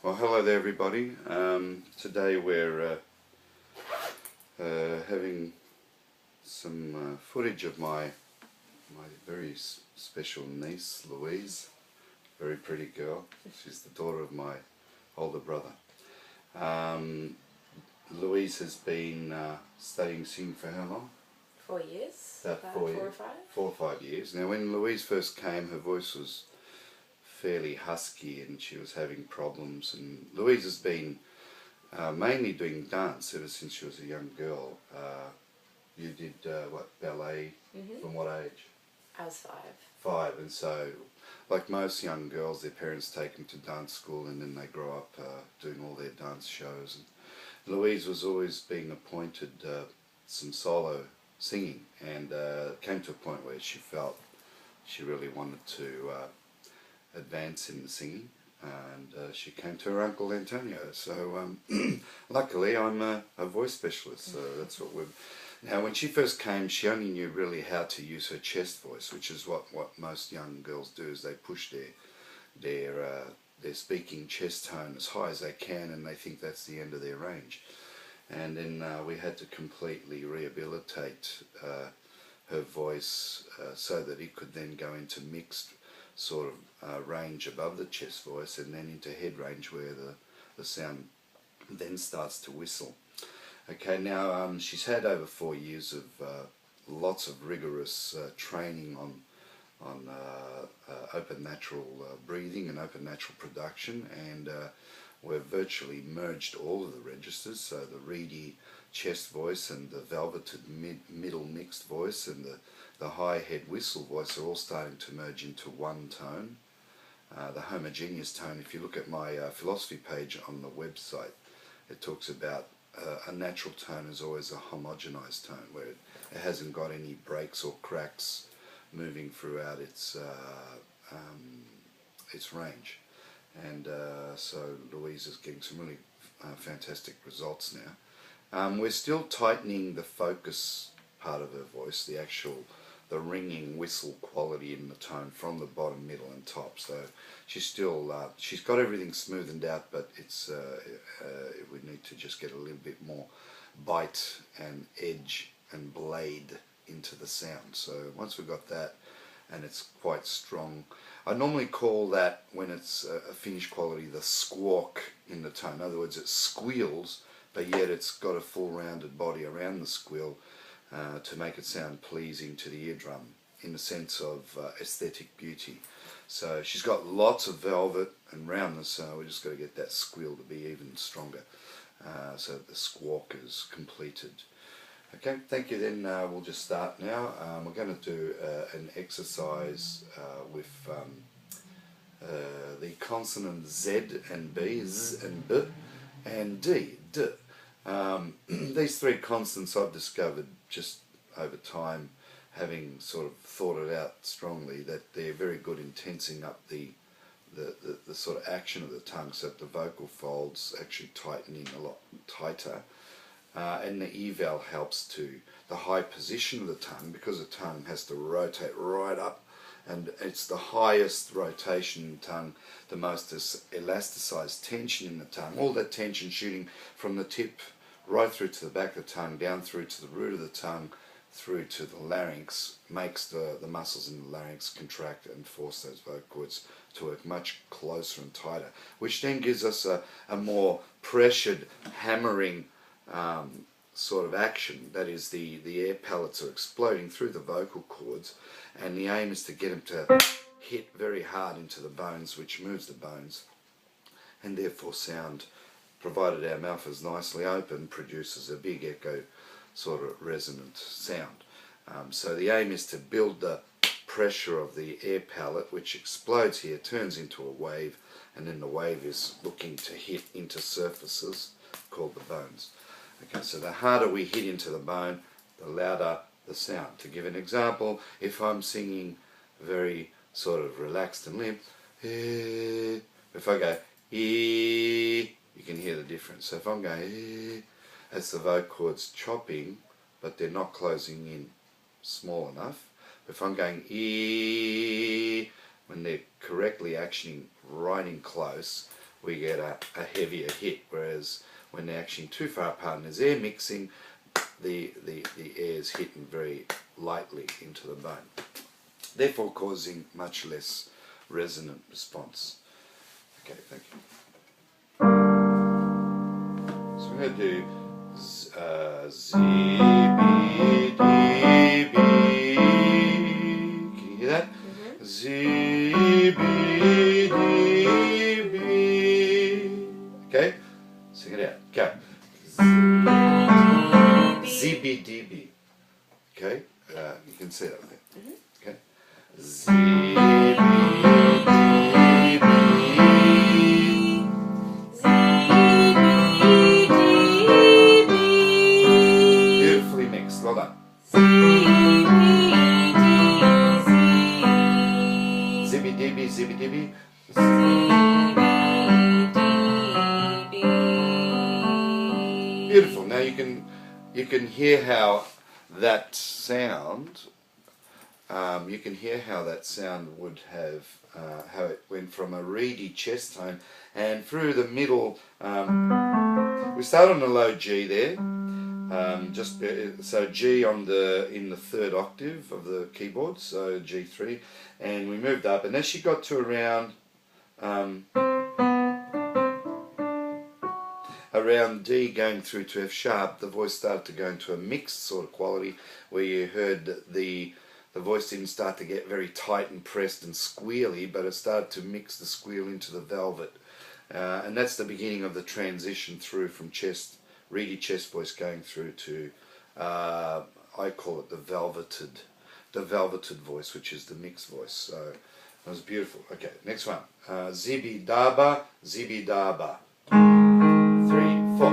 Well, hello there everybody. Today we're having some footage of my very special niece, Louise. Very pretty girl. She's the daughter of my older brother. Louise has been studying singing for how long? 4 years. About 4 or 5. 4 or 5 years. Now when Louise first came, her voice was fairly husky and she was having problems, and Louise has been mainly doing dance ever since she was a young girl. You did ballet? From what age? I was 5. 5. And so like most young girls, their parents take them to dance school and then they grow up doing all their dance shows. And Louise was always being appointed some solo singing, and came to a point where she felt she really wanted to advance in the singing, and she came to her uncle Antonio. So luckily I'm a voice specialist, so that's what we've... Now when she first came, she only knew really how to use her chest voice, which is what most young girls do, is they push their speaking chest tone as high as they can, and they think that's the end of their range. And then we had to completely rehabilitate her voice so that it could then go into mixed sort of range above the chest voice, and then into head range where the sound then starts to whistle. Okay, now she's had over 4 years of lots of rigorous training on open natural breathing and open natural production, and we've virtually merged all of the registers, so the reedy chest voice and the velveted middle mixed voice and the high head whistle voice are all starting to merge into one tone, the homogeneous tone. If you look at my philosophy page on the website, it talks about a natural tone is always a homogenized tone, where it hasn't got any breaks or cracks moving throughout its range. And so Louise is getting some really fantastic results now. We're still tightening the focus part of her voice, the ringing whistle quality in the tone from the bottom, middle and top. So she's still, she's got everything smoothened out, but it's we need to just get a little bit more bite and edge and blade into the sound. So once we've got that, and it's quite strong, I normally call that, when it's a finished quality, the squawk in the tone. In other words, it squeals, but yet it's got a full rounded body around the squeal to make it sound pleasing to the eardrum in the sense of aesthetic beauty. So she's got lots of velvet and roundness, so we just got to get that squeal to be even stronger, so that the squawk is completed. Okay, thank you. Then we'll just start now. We're going to do an exercise with the consonant Z and B, Z and B, and D, D. These 3 consonants I've discovered just over time, having sort of thought it out strongly, that they're very good in tensing up the sort of action of the tongue, so that the vocal folds actually tighten in a lot tighter. And the eval helps to the high position of the tongue, because the tongue has to rotate right up, and it's the highest rotation in the tongue, the most elasticized tension in the tongue, all that tension shooting from the tip right through to the back of the tongue, down through to the root of the tongue, through to the larynx, makes the muscles in the larynx contract and force those vocal cords to work much closer and tighter, which then gives us a more pressured, hammering sort of action. That is, the air pellets are exploding through the vocal cords, and the aim is to get them to hit very hard into the bones, which moves the bones, and therefore sound, provided our mouth is nicely open, produces a big echo sort of resonant sound. So the aim is to build the pressure of the air pellet, which explodes here, turns into a wave, and then the wave is looking to hit into surfaces called the bones. Okay, so the harder we hit into the bone, the louder the sound. To give an example, if I'm singing very sort of relaxed and limp, if I go you can hear the difference. So if I'm going that's the vocal cords chopping, but they're not closing in small enough. If I'm going when they're correctly actioning right in close, we get a heavier hit, whereas when they're actually too far apart and there's air mixing, the air is hitting very lightly into the bone, therefore causing much less resonant response. Okay, thank you. So we're going to do Z, B, D, B. Can you hear that? Z, B, D, B. Okay, sing it out. Go. Z, B, D, B. Okay, you can see that there. Okay. Z, B, D, B. Beautifully mixed. Well done. Zibby dibby, zibby dibby. Beautiful. Now you can hear how that sound. You can hear how that sound would have how it went from a reedy chest tone and through the middle. We start on a low G there. So G in the third octave of the keyboard, so G3, and we moved up, and as she got to around D going through to F sharp, the voice started to go into a mixed sort of quality where you heard the voice didn't start to get very tight and pressed and squealy, but it started to mix the squeal into the velvet, and that's the beginning of the transition through from reedy chest voice going through to I call it the velveted voice, which is the mixed voice. So that was beautiful. Okay, next one. Zibi daba, zibi daba. 3, 4.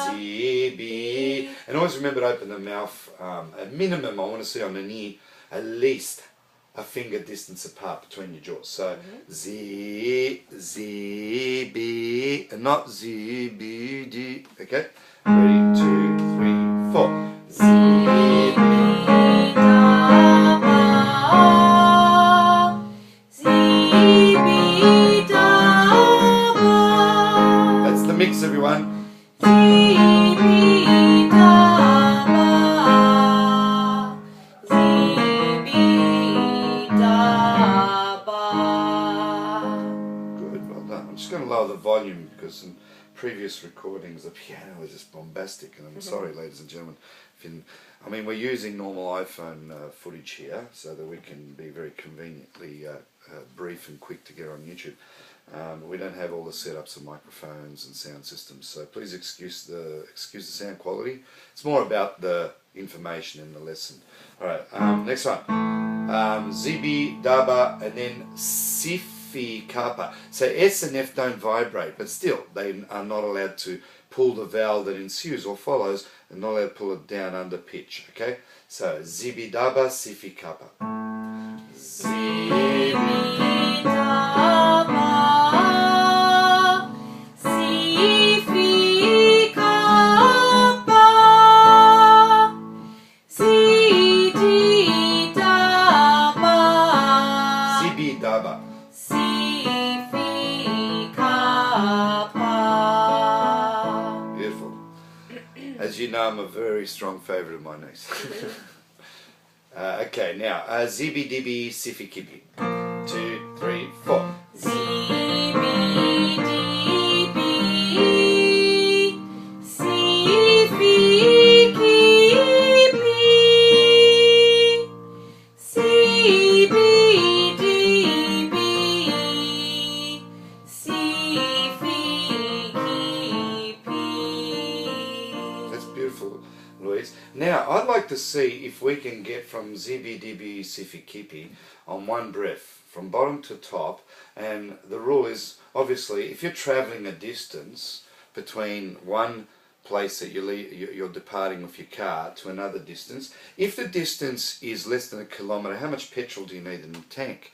Zibi. And always remember to open the mouth. At minimum, I want to see on the knee at least a finger distance apart between your jaws. So Z, Z, B, and not Z, B, D. Okay? Ready? 2, 3, 4. Z, B, that's the mix, everyone. I'm just going to lower the volume because in previous recordings the piano was just bombastic, and I'm sorry, ladies and gentlemen. I mean, we're using normal iPhone footage here so that we can be very conveniently brief and quick to get on YouTube. But we don't have all the setups of microphones and sound systems, so please excuse the sound quality. It's more about the information in the lesson. All right, next one. Zibi, Daba, and then Sif. Kappa. So S and F don't vibrate, but still they are not allowed to pull the vowel that ensues or follows, and not allowed to pull it down under pitch. Okay, so zibi daba sifi kappa. Zibi daba sifi kappa. Zibi daba. Zibi daba. Beautiful. As you know, I'm a very strong favourite of my niece. Okay, now zibi dibi sifi kibi. 2, 3, 4. Zibi dibi sifi kibi. Zibi dibi sifi kibi. That's beautiful, Louise. Now, I'd like to see if we can get from zibi dibi sifi kipi on one breath, from bottom to top. And the rule is, obviously, if you're travelling a distance between one place that you're departing with your car to another distance, if the distance is less than 1 kilometre, how much petrol do you need in the tank?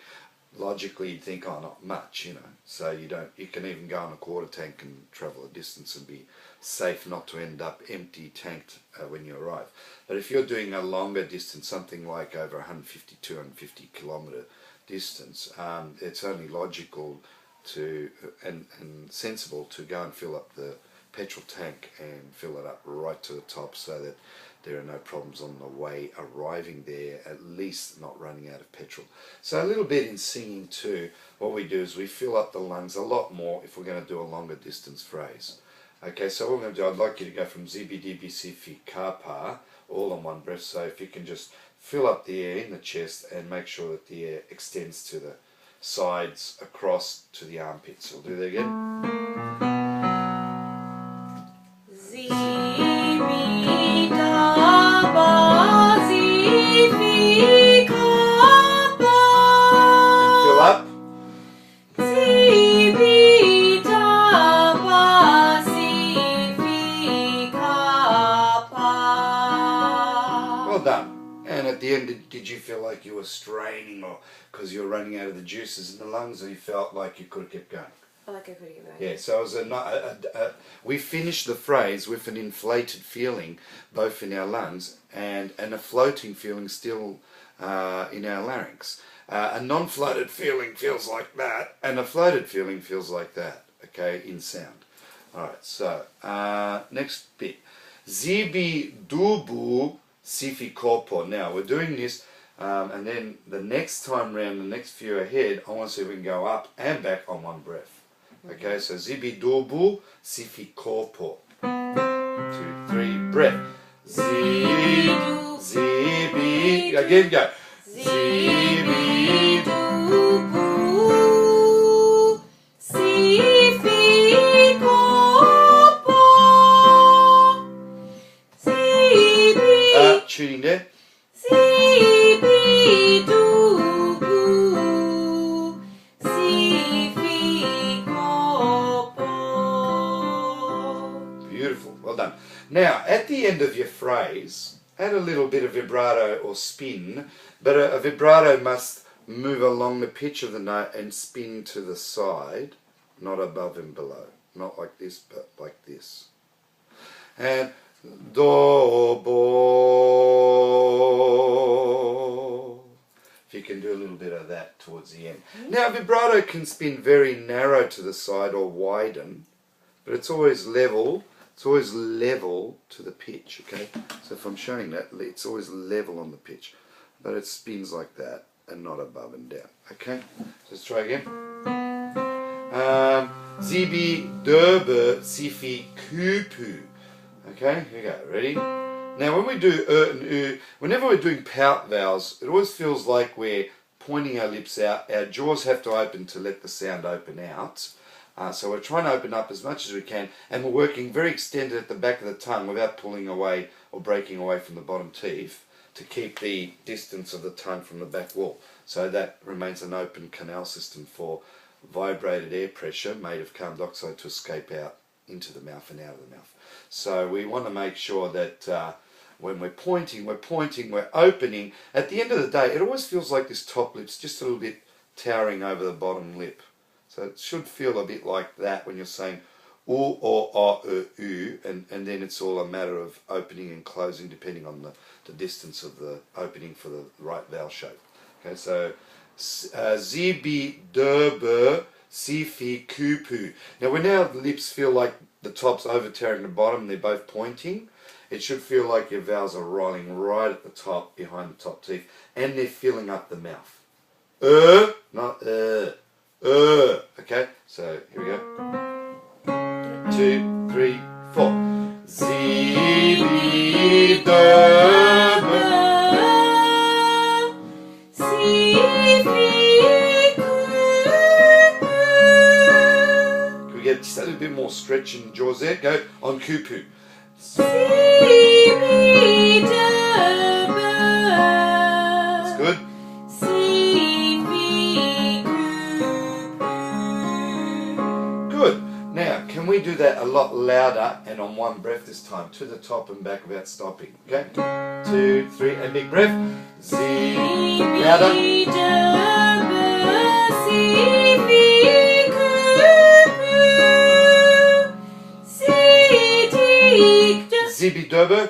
Logically, you'd think, oh, not much, you know. So you can even go on a quarter tank and travel a distance and be safe not to end up empty tanked when you arrive. But if you're doing a longer distance, something like over 150, 250 kilometre distance, it's only logical and sensible to go and fill up the petrol tank and fill it up right to the top so that there are no problems on the way arriving there, at least not running out of petrol. So a little bit in singing too, what we do is we fill up the lungs a lot more if we're going to do a longer distance phrase. Okay, so what we're going to do, I'd like you to go from zibi kapa, all on one breath. So if you can just fill up the air in the chest and make sure that the air extends to the sides across to the armpits. We'll do that again. Fill up. Well done. And at the end, did you feel like you were straining or because you were running out of the juices in the lungs, or you felt like you could have kept going? I like I could get going. Yeah, so it was we finished the phrase with an inflated feeling both in our lungs and a floating feeling still in our larynx. A non-floated feeling feels like that, and a floated feeling feels like that, okay, in sound. Alright, so next bit. Zibi dubu sifi korpo. Now, we're doing this, and then the next time round, the next few ahead, I want to see if we can go up and back on one breath. Okay, so zibi dubu sifi korpo. 2, 3, breath. Zibi. Again, go. Zibi dubu sifi korpo. Zibi. Tuning there. Zibi dubu sifi korpo. Beautiful, well done. Now, at the end of your phrase, add a little bit of vibrato or spin, but a vibrato must move along the pitch of the note and spin to the side, not above and below. Not like this, but like this. And do, bo. If you can do a little bit of that towards the end. Now, vibrato can spin very narrow to the side or widen, but it's always level. It's always level to the pitch, okay? So if I'm showing that, it's always level on the pitch, but it spins like that and not above and down, okay? So let's try again. Zibi derbe sifi kupu. Okay, here we go, ready? Now when we do and whenever we're doing pout vowels, it always feels like we're pointing our lips out. Our jaws have to open to let the sound open out. So we're trying to open up as much as we can, and we're working very extended at the back of the tongue without pulling away or breaking away from the bottom teeth to keep the distance of the tongue from the back wall. So that remains an open canal system for vibrated air pressure made of carbon dioxide to escape out into the mouth and out of the mouth. So we want to make sure that when we're pointing, we're opening. At the end of the day, it always feels like this top lip's just a little bit towering over the bottom lip. So it should feel a bit like that when you're saying u, o, u, and then it's all a matter of opening and closing depending on the distance of the opening for the right vowel shape. Okay, so zibi, derbe, sifi, kupu. Now when our lips feel like the top's overtowering the bottom, they're both pointing, it should feel like your vowels are rolling right at the top, behind the top teeth, and they're filling up the mouth. Not okay, so here we go. 2, 3, 4. Zibi derbe sifi kupu. Can we get just a little bit more stretch in the jaws there? Go on kupu. Zibi derbe. That's good. Good. Now, can we do that a lot louder and on one breath this time? To the top and back without stopping. Okay? 2, 3, and big breath. Z. Louder. Zibi derbe.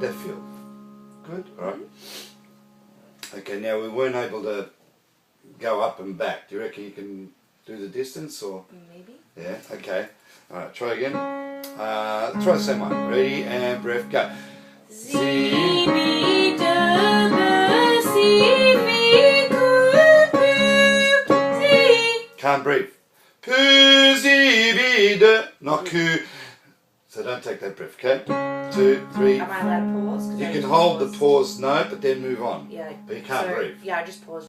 How'd that feel? Good? Alright. Okay, now we weren't able to go up and back. Do you reckon you can do the distance or? Maybe. Yeah, okay. Alright, try again. Try the same one. Ready and breath, go. Z, B, D, C, B, Q, Z. Can't breathe. Poo, Z, B, D. Not Q. So don't take that breath, okay? 2, 3. Am I allowed to pause? 'Cause You I can just hold the paused. pause note, but then move on. Yeah. But you can't so, breathe. Yeah, I just paused.